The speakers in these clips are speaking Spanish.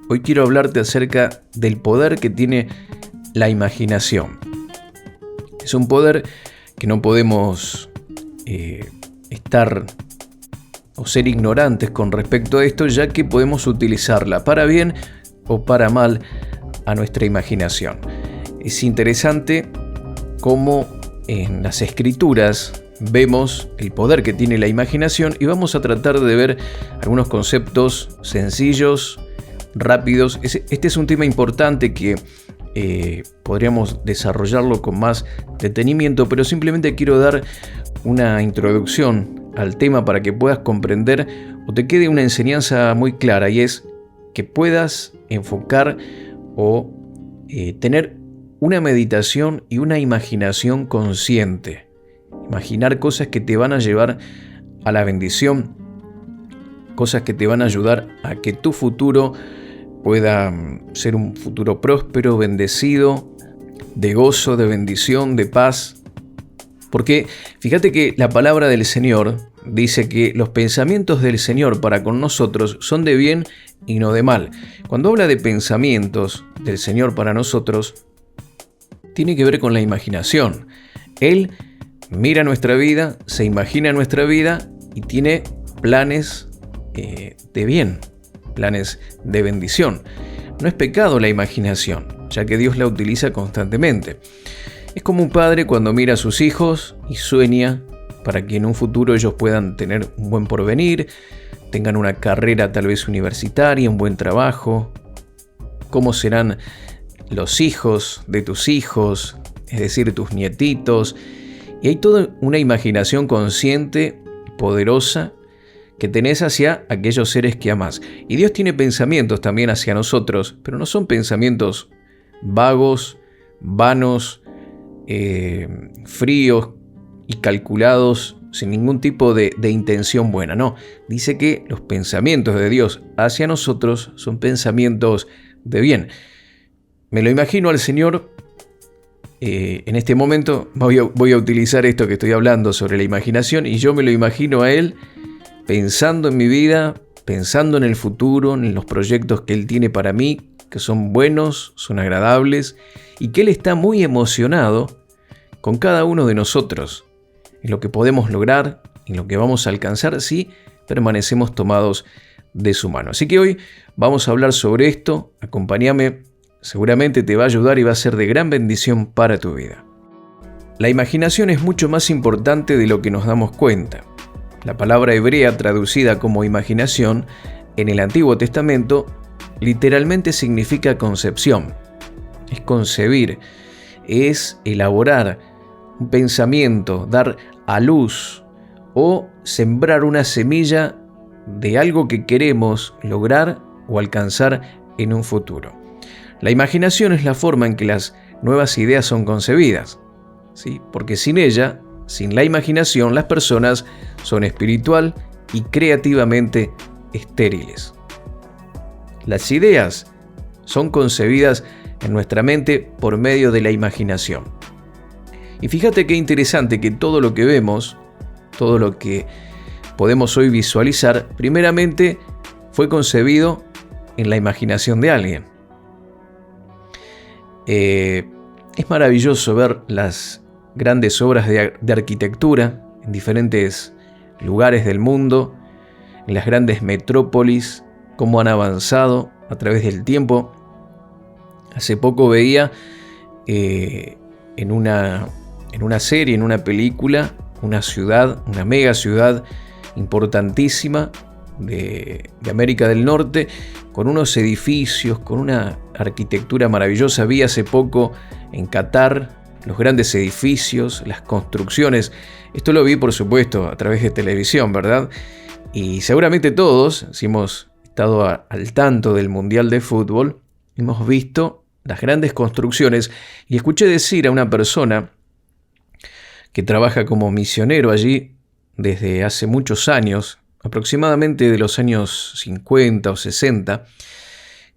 Hoy quiero hablarte acerca del poder que tiene la imaginación. Es un poder que no podemos estar o ser ignorantes con respecto a esto, ya que podemos utilizarla para bien o para mal a nuestra imaginación. Es interesante cómo en las Escrituras vemos el poder que tiene la imaginación y vamos a tratar de ver algunos conceptos sencillos, rápidos. Este es un tema importante que podríamos desarrollarlo con más detenimiento, pero simplemente quiero dar una introducción al tema para que puedas comprender o te quede una enseñanza muy clara, y es que puedas enfocar o tener una meditación y una imaginación consciente. Imaginar cosas que te van a llevar a la bendición, cosas que te van a ayudar a que tu futuro pueda ser un futuro próspero, bendecido, de gozo, de bendición, de paz. Porque fíjate que la palabra del Señor dice que los pensamientos del Señor para con nosotros son de bien y no de mal. Cuando habla de pensamientos del Señor para nosotros, tiene que ver con la imaginación. Él mira nuestra vida, se imagina nuestra vida y tiene planes de bien, planes de bendición. No es pecado la imaginación, ya que Dios la utiliza constantemente. Es como un padre cuando mira a sus hijos y sueña para que en un futuro ellos puedan tener un buen porvenir, tengan una carrera tal vez universitaria, un buen trabajo, cómo serán los hijos de tus hijos, es decir, tus nietitos. Y hay toda una imaginación consciente, poderosa, que tenés hacia aquellos seres que amás. Y Dios tiene pensamientos también hacia nosotros, pero no son pensamientos vagos, vanos, fríos y calculados sin ningún tipo de intención buena. No, dice que los pensamientos de Dios hacia nosotros son pensamientos de bien. Me lo imagino al Señor. En este momento voy a utilizar esto que estoy hablando sobre la imaginación, y yo me lo imagino a Él pensando en mi vida, pensando en el futuro, en los proyectos que Él tiene para mí, que son buenos, son agradables, y que Él está muy emocionado con cada uno de nosotros, en lo que podemos lograr, en lo que vamos a alcanzar si permanecemos tomados de su mano. Así que hoy vamos a hablar sobre esto. Acompáñame, seguramente te va a ayudar y va a ser de gran bendición para tu vida. La imaginación es mucho más importante de lo que nos damos cuenta. La palabra hebrea traducida como imaginación en el Antiguo Testamento literalmente significa concepción. Es concebir, es elaborar un pensamiento, dar a luz o sembrar una semilla de algo que queremos lograr o alcanzar en un futuro. La imaginación es la forma en que las nuevas ideas son concebidas, ¿sí? Porque sin ella, sin la imaginación, las personas son espiritual y creativamente estériles. Las ideas son concebidas en nuestra mente por medio de la imaginación. Y fíjate qué interesante que todo lo que vemos, todo lo que podemos hoy visualizar, primeramente fue concebido en la imaginación de alguien. Es maravilloso ver las grandes obras de arquitectura en diferentes lugares del mundo, en las grandes metrópolis, cómo han avanzado a través del tiempo. Hace poco veía en una serie, en una película, una ciudad, una mega ciudad importantísima de América del Norte, con unos edificios, con una arquitectura maravillosa. Vi hace poco en Qatar los grandes edificios, las construcciones. Esto lo vi, por supuesto, a través de televisión, ¿verdad? Y seguramente todos, si hemos estado al tanto del Mundial de Fútbol, hemos visto las grandes construcciones. Y escuché decir a una persona que trabaja como misionero allí desde hace muchos años, aproximadamente de los años 50 o 60,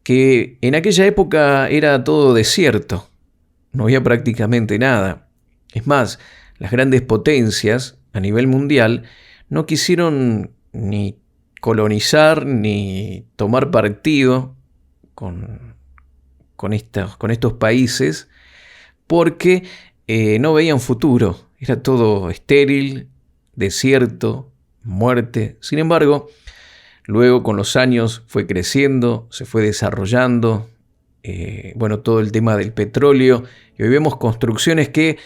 que en aquella época era todo desierto, no había prácticamente nada. Es más, las grandes potencias a nivel mundial no quisieron ni colonizar ni tomar partido con estos países porque no veían futuro. Era todo estéril, desierto, muerte. Sin embargo, luego con los años fue creciendo, se fue desarrollando, todo el tema del petróleo. Y hoy vemos construcciones que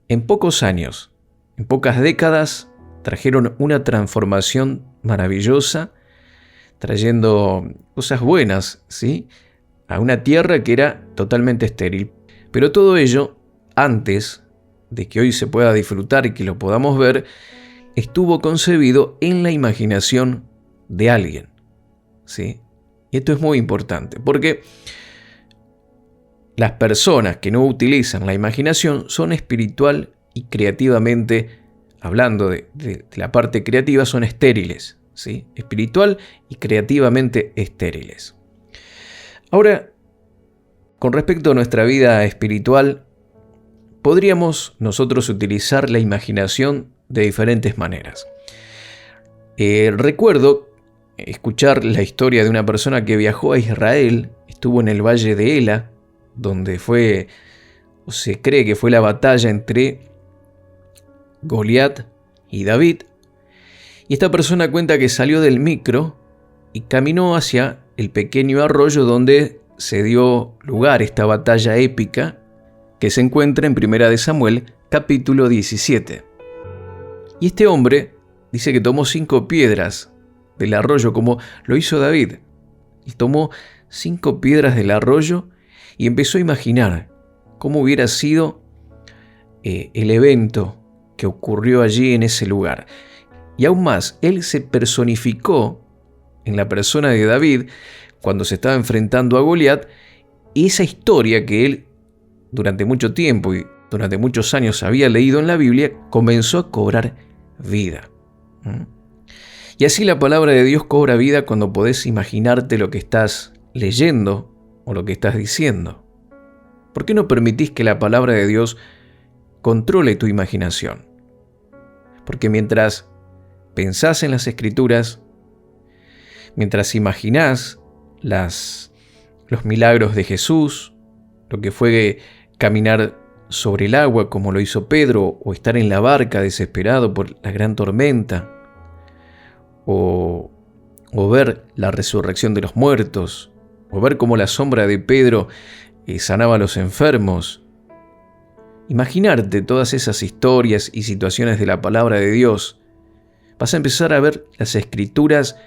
en pocos años, en pocas décadas, trajeron una transformación maravillosa, trayendo cosas buenas, ¿sí?, a una tierra que era totalmente estéril. Pero todo ello, antes de que hoy se pueda disfrutar y que lo podamos ver, estuvo concebido en la imaginación de alguien, ¿sí? Y esto es muy importante, porque las personas que no utilizan la imaginación son espiritual y creativamente, hablando de la parte creativa, son estériles, ¿sí? Espiritual y creativamente estériles. Ahora, con respecto a nuestra vida espiritual, podríamos nosotros utilizar la imaginación de diferentes maneras. Recuerdo escuchar la historia de una persona que viajó a Israel, estuvo en el valle de Ela, donde se cree que fue la batalla entre Goliat y David. Y esta persona cuenta que salió del micro y caminó hacia el pequeño arroyo donde se dio lugar esta batalla épica que se encuentra en 1 Samuel, capítulo 17. Y este hombre dice que tomó 5 piedras del arroyo, como lo hizo David. Y tomó 5 piedras del arroyo y empezó a imaginar cómo hubiera sido el evento que ocurrió allí en ese lugar. Y aún más, él se personificó en la persona de David cuando se estaba enfrentando a Goliat, y esa historia que él durante mucho tiempo y durante muchos años había leído en la Biblia comenzó a cobrar vida. Y así la palabra de Dios cobra vida cuando podés imaginarte lo que estás leyendo o lo que estás diciendo. ¿Por qué no permitís que la palabra de Dios controle tu imaginación? Porque mientras pensás en las Escrituras, mientras imaginás los milagros de Jesús, lo que fue caminar sobre el agua como lo hizo Pedro, o estar en la barca desesperado por la gran tormenta, o ver la resurrección de los muertos, o ver cómo la sombra de Pedro sanaba a los enfermos. Imaginarte todas esas historias y situaciones de la palabra de Dios. Vas a empezar a ver las Escrituras.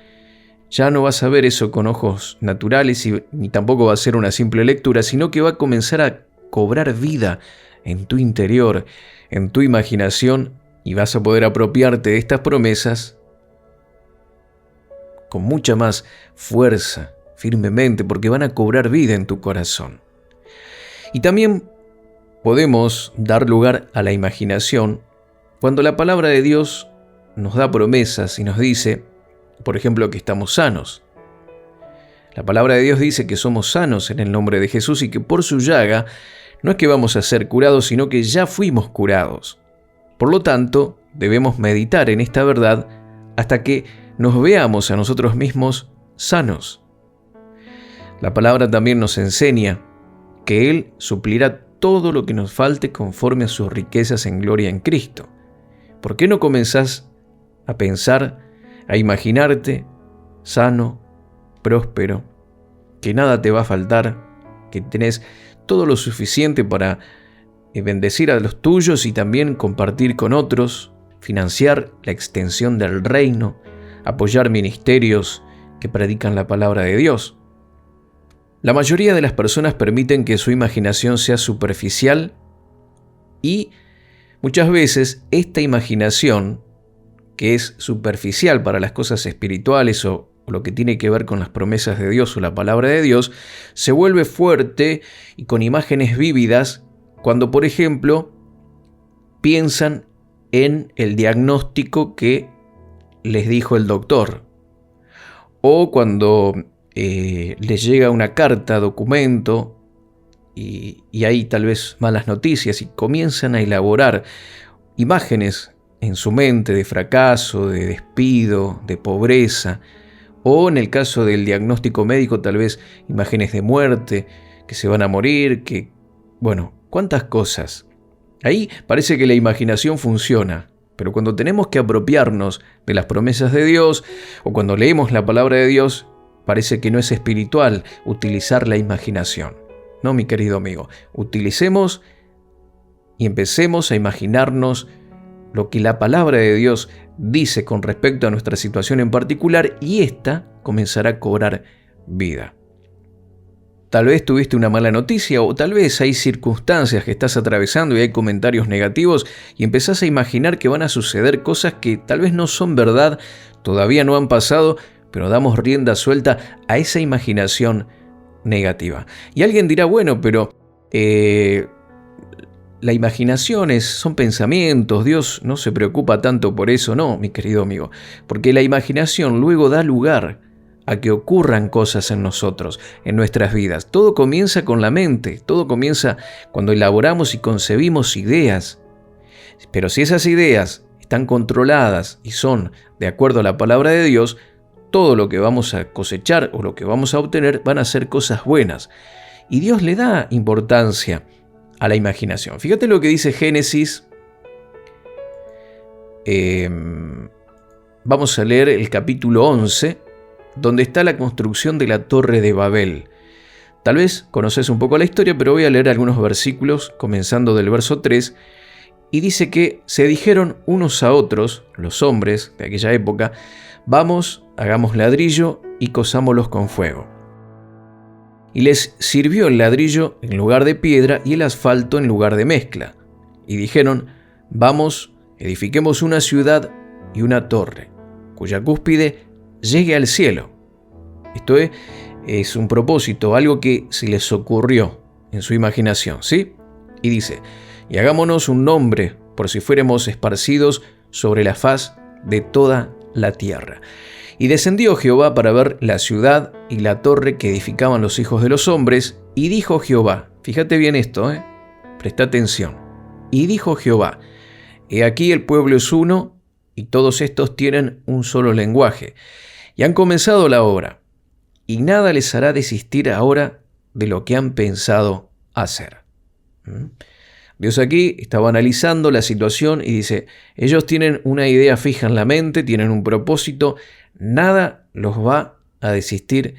Ya no vas a ver eso con ojos naturales ni tampoco va a ser una simple lectura, sino que va a comenzar a cobrar vida en tu interior, en tu imaginación, y vas a poder apropiarte de estas promesas con mucha más fuerza, firmemente, porque van a cobrar vida en tu corazón. Y también podemos dar lugar a la imaginación cuando la palabra de Dios nos da promesas y nos dice, por ejemplo, que estamos sanos. La palabra de Dios dice que somos sanos en el nombre de Jesús y que por su llaga no es que vamos a ser curados, sino que ya fuimos curados. Por lo tanto, debemos meditar en esta verdad hasta que nos veamos a nosotros mismos sanos. La palabra también nos enseña que Él suplirá todo lo que nos falte conforme a sus riquezas en gloria en Cristo. ¿Por qué no comenzás a pensar, a imaginarte sano, próspero, que nada te va a faltar, que tenés todo lo suficiente para bendecir a los tuyos y también compartir con otros, financiar la extensión del reino, apoyar ministerios que predican la palabra de Dios? La mayoría de las personas permiten que su imaginación sea superficial y muchas veces esta imaginación, que es superficial para las cosas espirituales o lo que tiene que ver con las promesas de Dios o la palabra de Dios, se vuelve fuerte y con imágenes vívidas cuando, por ejemplo, piensan en el diagnóstico que les dijo el doctor, o cuando les llega una carta, documento, y hay tal vez malas noticias y comienzan a elaborar imágenes en su mente de fracaso, de despido, de pobreza, O en el caso del diagnóstico médico, tal vez imágenes de muerte, que se van a morir, cuántas cosas. Ahí parece que la imaginación funciona, pero cuando tenemos que apropiarnos de las promesas de Dios, o cuando leemos la palabra de Dios, parece que no es espiritual utilizar la imaginación. No, mi querido amigo, utilicemos y empecemos a imaginarnos lo que la palabra de Dios dice con respecto a nuestra situación en particular, y ésta comenzará a cobrar vida. Tal vez tuviste una mala noticia, o tal vez hay circunstancias que estás atravesando y hay comentarios negativos y empezás a imaginar que van a suceder cosas que tal vez no son verdad, todavía no han pasado, pero damos rienda suelta a esa imaginación negativa. Y alguien dirá, pero la imaginación son pensamientos, Dios no se preocupa tanto por eso. No, mi querido amigo, porque la imaginación luego da lugar a que ocurran cosas en nosotros, en nuestras vidas. Todo comienza con la mente, todo comienza cuando elaboramos y concebimos ideas. Pero si esas ideas están controladas y son de acuerdo a la palabra de Dios, todo lo que vamos a cosechar o lo que vamos a obtener van a ser cosas buenas. Y Dios le da importancia a la imaginación. Fíjate lo que dice Génesis. Vamos a leer el capítulo 11, donde está la construcción de la Torre de Babel. Tal vez conoces un poco la historia, pero voy a leer algunos versículos, comenzando del verso 3, y dice que se dijeron unos a otros, los hombres de aquella época, vamos, hagamos ladrillo y cosámoslos con fuego. Y les sirvió el ladrillo en lugar de piedra y el asfalto en lugar de mezcla. Y dijeron, vamos, edifiquemos una ciudad y una torre, cuya cúspide llegue al cielo. Esto es un propósito, algo que se les ocurrió en su imaginación, ¿sí? Y dice, y hagámonos un nombre por si fuéramos esparcidos sobre la faz de toda la tierra. Y descendió Jehová para ver la ciudad y la torre que edificaban los hijos de los hombres, y dijo Jehová, fíjate bien esto, presta atención, y dijo Jehová, he aquí el pueblo es uno, y todos estos tienen un solo lenguaje, y han comenzado la obra, y nada les hará desistir ahora de lo que han pensado hacer. Dios aquí estaba analizando la situación y dice, ellos tienen una idea fija en la mente, tienen un propósito, nada los va a desistir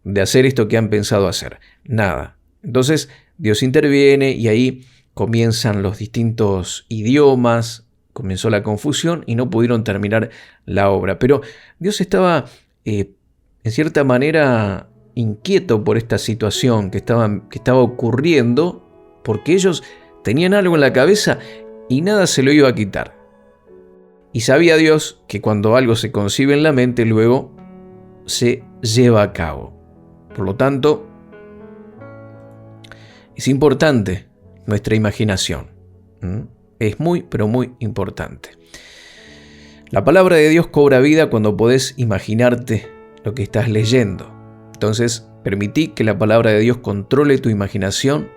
de hacer esto que han pensado hacer, nada. Entonces Dios interviene y ahí comienzan los distintos idiomas, comenzó la confusión y no pudieron terminar la obra. Pero Dios estaba, en cierta manera, inquieto por esta situación que estaba ocurriendo, porque ellos tenían algo en la cabeza y nada se lo iba a quitar. Y sabía Dios que cuando algo se concibe en la mente, luego se lleva a cabo. Por lo tanto, es importante nuestra imaginación. Es muy, pero muy importante. La palabra de Dios cobra vida cuando podés imaginarte lo que estás leyendo. Entonces, permití que la palabra de Dios controle tu imaginación.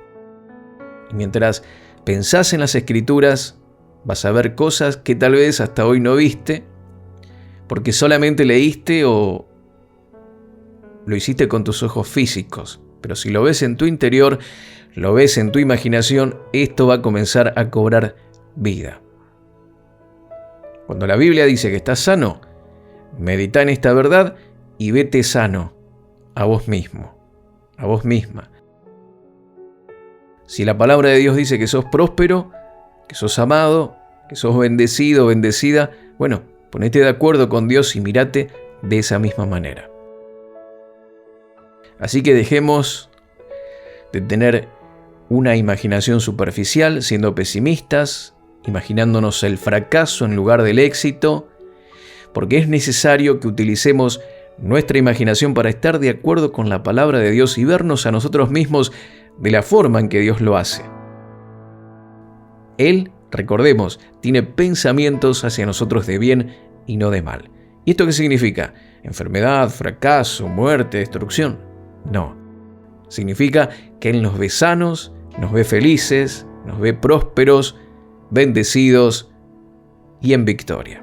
Y mientras pensás en las Escrituras, vas a ver cosas que tal vez hasta hoy no viste, porque solamente leíste o lo hiciste con tus ojos físicos. Pero si lo ves en tu interior, lo ves en tu imaginación, esto va a comenzar a cobrar vida. Cuando la Biblia dice que estás sano, medita en esta verdad y vete sano a vos mismo, a vos misma. Si la palabra de Dios dice que sos próspero, que sos amado, que sos bendecido, bendecida, bueno, ponete de acuerdo con Dios y mírate de esa misma manera. Así que dejemos de tener una imaginación superficial, siendo pesimistas, imaginándonos el fracaso en lugar del éxito, porque es necesario que utilicemos nuestra imaginación para estar de acuerdo con la palabra de Dios y vernos a nosotros mismos de la forma en que Dios lo hace. Él, recordemos, tiene pensamientos hacia nosotros de bien y no de mal. ¿Y esto qué significa? ¿Enfermedad, fracaso, muerte, destrucción? No. Significa que Él nos ve sanos, nos ve felices, nos ve prósperos, bendecidos y en victoria.